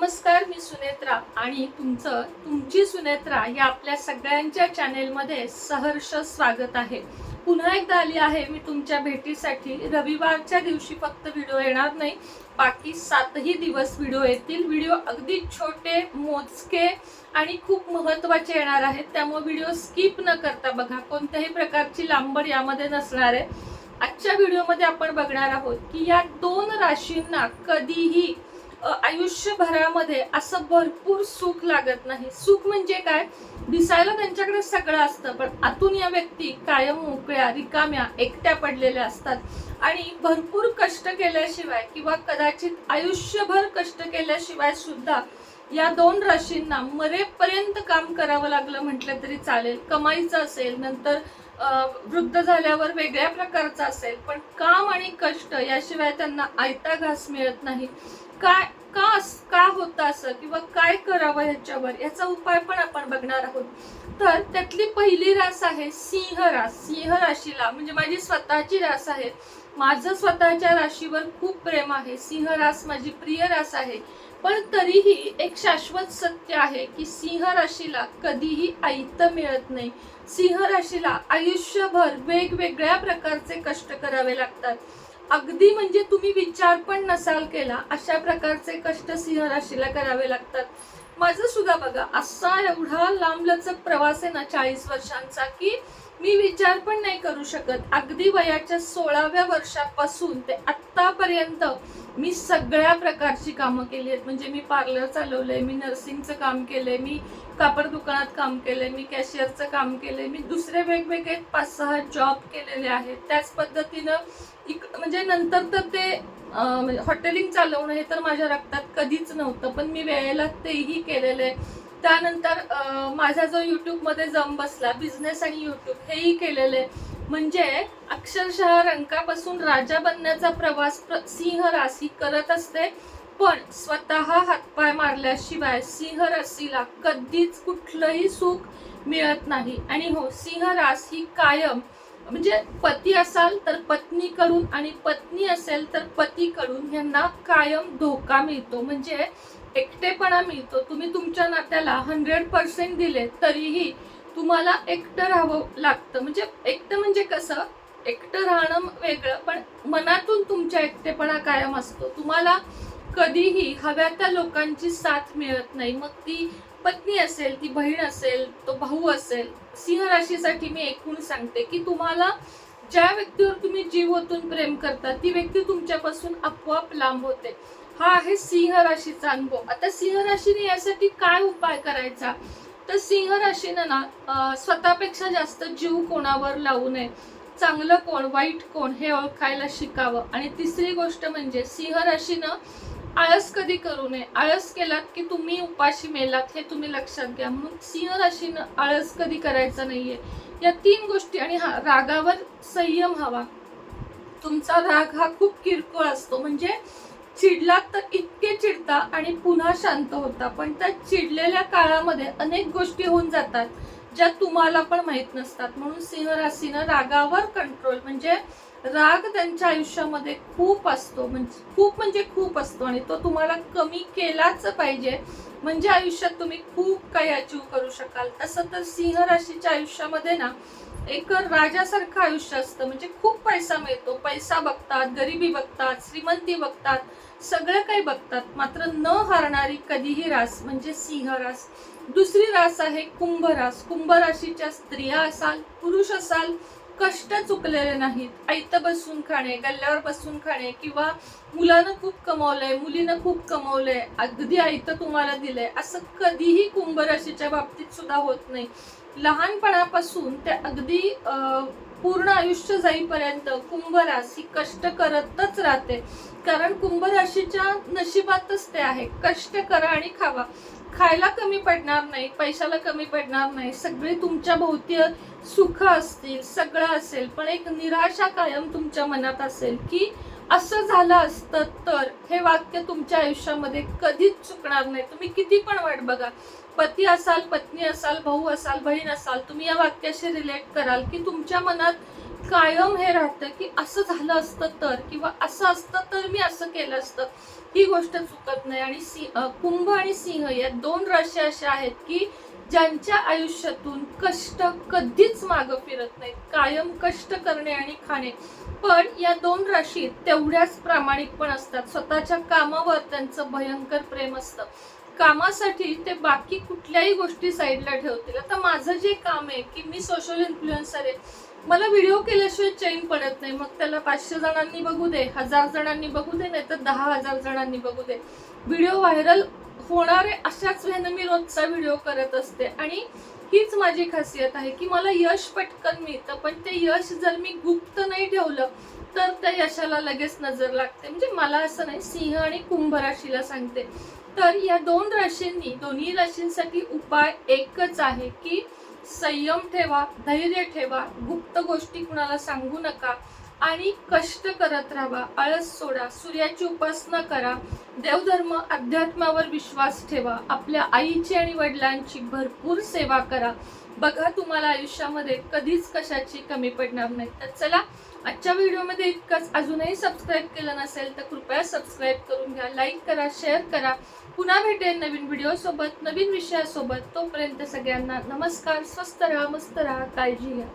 नमस्कार, मी सुनेत्रा आणि तुमची सुनेत्रा या आपल्या सगळ्यांच्या चॅनेलमध्ये सहर्ष स्वागत आहे। पुन्हा एकदा आली आहे मी तुमच्या भेटीसाठी। रविवारच्या दिवशी फक्त व्हिडिओ येणार नाही, बाकी 7ही दिवस व्हिडिओ येतील। व्हिडिओ अगदी छोटे, मोजके आणि खूप महत्त्वाचे येणार आहेत, त्यामुळे व्हिडिओ स्किप न करता बघा। कोणत्याही प्रकारची लांबड यामध्ये नसणार आहे। आजच्या व्हिडिओमध्ये आपण बघणार आहोत की या दोन राशींना कधीही आयुष्यभरामध्ये असं भरपूर सुख लागत नाही। सुख म्हणजे काय, दिसायला त्यांच्याकडे सगळं असतं, पण आतून या व्यक्ती कायम मोकळ्या, रिकाम्या, एकट्या पडलेल्या असतात आणि भरपूर कष्ट केल्याशिवाय किंवा कदाचित आयुष्यभर कष्ट केल्याशिवाय सुद्धा या दोन राशींना मरेपर्यंत काम करावं लागलं म्हटलं तरी चालेल। कमाईचं असेल, नंतर वृद्ध झाल्यावर वेगळ्या प्रकारचं असेल, पण काम आणि कष्ट याशिवाय त्यांना आयता घास मिळत नाही। काय का होतं असं किंवा काय करावं याचा उपाय पण आपण बघणार आहोत। तर त्यातली पहिली रास आहे सिंह रास। सिंह राशीला म्हणजे माझी स्वतःची रास आहे, माझं स्वतःच्या राशीवर खूप प्रेम आहे। सिंह रास माझी प्रिय रास आहे, पण तरीही एक शाश्वत सत्य आहे की सिंह राशीला कधीही आयतं मिळत नाही। सिंह राशीला आयुष्यभर वेगवेगळ्या प्रकारचे कष्ट करावे लागतात। अगदी म्हणजे तुम्ही विचार पण नसाल केला अशा प्रकारचे कष्ट सिंह राशीला करावे लागतात। माझं सुद्धा बघा असा एवढा लांबलचक प्रवास आहे ना 40 वर्षांचा, की मी विचार पण नाही करू शकत। अगदी वयाच्या 16व्या वर्षापासून ते आत्तापर्यंत मी सगळ्या प्रकारची कामं केली आहेत। म्हणजे मी पार्लर चालवलंय, मी नर्सिंगचं काम केलंय, मी कापड दुकानात काम केलंय, मी कॅशियरचं काम केलंय, मी दुसरे वेगवेगळे 5-6 जॉब केलेले आहेत। त्याच पद्धतीनं म्हणजे नंतर तर ते हॉटेलिंग चालवणं हे तर माझ्या रक्तात कधीच नव्हतं, पण मी वेळेला तेही केलेलं आहे। त्यानंतर माझा जो यूट्यूबमध्ये जम बसला, बिझनेस आणि यूट्यूब हेही केलेलं आहे। म्हणजे अक्षरशः रंकापासून राजा बनण्याचा प्रवास सिंह राशी करत असते, पण स्वतः हातपाय मारल्याशिवाय सिंह राशीला कधीच कुठलंही सुख मिळत नाही। आणि हो, सिंह रास ही कायम म्हणजे पती असाल तर पत्नीकडून आणि पत्नी असेल तर पतीकडून यांना कायम धोका मिळतो, म्हणजे एकटेपणा मिळतो। तुम्ही तुमच्या नात्याला 100% दिले तरीही तुम्हाला एकटं राहावं लागतं। म्हणजे एकटं म्हणजे कसं, एकटं राहणं वेगळं, पण मनातून तुमच्या एकटेपणा कायम असतो। तुम्हाला कधीही हव्या त्या लोकांची साथ मिळत नाही, मग ती पत्नी असेल, ती बहीण असेल, तो भाऊ असेल। सिंह राशीसाठी मी एकूण सांगते की तुम्हाला ज्या व्यक्तीवर तुम्ही जीव ओतून प्रेम करता ती व्यक्ती तुमच्यापासून आपोआप लांब होते। हा आहे सिंह राशीचा अनुभव। आता सिंह राशीने यासाठी काय उपाय करायचा, तर सिंह राशीनं ना स्वतःपेक्षा जास्त जीव कोणावर लावू नये। चांगलं कोण, वाईट कोण हे ओळखायला शिकावं। आणि तिसरी गोष्ट म्हणजे सिंह राशीनं आळस कधी करू नये। आळस केलात की तुम्ही उपाशी मेलात हे तुम्ही लक्षात घ्या। म्हणून सिंह राशीनं आळस कधी करायचा नाहीये। या 3 गोष्टी। आणि हा, रागावर संयम हवा। तुमचा राग हा खूप किरकोळ असतो, म्हणजे चिडलात तर इतके चिडता आणि पुन्हा शांत होता, पण त्या चिडलेल्या काळामध्ये अनेक गोष्टी होऊन जातात ज्या तुम्हाला पण माहित नसतात। म्हणून सिंह राशीनं रागावर कंट्रोल, म्हणजे राग त्यांच्या आयुष्यामध्ये खूप असतो, म्हणजे खूप असतो, आणि तो तुम्हाला कमी केलाच पाहिजे, म्हणजे आयुष्यात तुम्ही खूप काही अचीव करू शकाल। तसं तर सिंह राशीच्या आयुष्यामध्ये ना एक राजासारखं आयुष्य असतं, म्हणजे खूप पैसा मिळतो। पैसा बघतात, गरिबी बघतात, श्रीमंती बघतात, सगळं काही बघतात, मात्र न हारणारी कधीही रास म्हणजे सिंह रास। दुसरी रास आहे कुंभ रास। कुंभ राशीच्या स्त्रिया असाल, पुरुष असाल, कष्ट चुकलेले नाहीत। आयतं बसून खाणे, गल्ल्यावर बसून खाणे, किंवा मुलानं खूप कमवलंय, मुलीनं खूप कमवलंय, अगदी आयतं तुम्हाला दिलंय, असं कधीही कुंभ राशीच्या बाबतीत सुद्धा होत नाही। लहानपणापासून ते अगदी पूर्ण आयुष्य जाईपर्यंत कुंभ राशी कष्ट करतच राहते, कारण कुंभ राशीच्या नशिबातच ते आहे। कष्ट करा आणि खावा। खायला कमी पडणार नाही, पैशाला कमी पडणार नाही, सगळे तुमच्या भोवती सुख असतील, सगळं असेल, पण एक निराशा कायम तुमच्या मनात असेल की असं झालं असतं तर। हे वाक्य तुमच्या आयुष्यामध्ये कधीच चुकणार नाही। तुम्ही किती पण वाट बघा, पती असाल, पत्नी असाल, भाऊ असाल, बहीण असाल, तुम्ही या वाक्याशी रिलेट कराल की तुमच्या मनात कायम हे राहतं की असं झालं असतं तर, किंवा असं असतं तर मी असं केलं असतं। ही गोष्ट चुकत नाही. आणि कुंभ आणि सिंह या 2 राशी अशा आहेत की ज्यांच्या आयुष्यातून कष्ट कधीच मागं फिरत नाहीत. कायम कष्ट करणे आणि खाणे. पण या 2 राशी तेवढ्याच प्रामाणिक पण असतात. स्वतःच्या कामावर त्यांचं भयंकर प्रेम असतं. कामासाठी ते बाकी कुठल्याही गोष्टी साईडला ठेवतील. आता माझं जे काम आहे की मी सोशल इन्फ्लुएन्सर आहे, मला व्हिडिओ केल्याशिवाय चैन पडत नाही. मग त्याला 500 जणांनी बघू दे, 1000 जणांनी बघू दे, नाही तर 10,000 जणांनी बघू दे, व्हिडिओ व्हायरल होणारे अशाच वेळेनं मी रोजचा व्हिडिओ करत असते. आणि हीच माझी खासियत आहे की मला यश पटकन मिळतं, पण ते यश जर मी गुप्त नाही ठेवलं तर त्या यशाला लगेच नजर लागते. म्हणजे मला असं नाही, सिंह आणि कुंभ राशीला सांगते. तर या 2 राशींनी, दोन्ही राशींसाठी उपाय एकच आहे की संयम ठेवा, धैर्य ठेवा, गुप्त गोष्टी कुणाला सांगू नका आणि कष्ट करत राहा, आळस सोडा, सूर्याची उपासना करा, देवधर्म अध्यात्मावर विश्वास ठेवा, आपल्या आईची आणि वडिलांची भरपूर सेवा करा. बघा, तुम्हाला आयुष्यामध्ये कधीच कशाची कमी पडणार नाही. तर चला, आजच्या व्हिडिओमध्ये इतकंच. अजूनही सबस्क्राईब केलं नसेल तर कृपया सबस्क्राईब करून घ्या, लाईक करा, शेअर करा. पुन्हा भेटेल नवीन व्हिडिओ सोबत, नवीन विषयासोबत. तोपर्यंत सगळ्यांना नमस्कार. स्वस्त राहा, मस्त राहा, काळजी घ्या.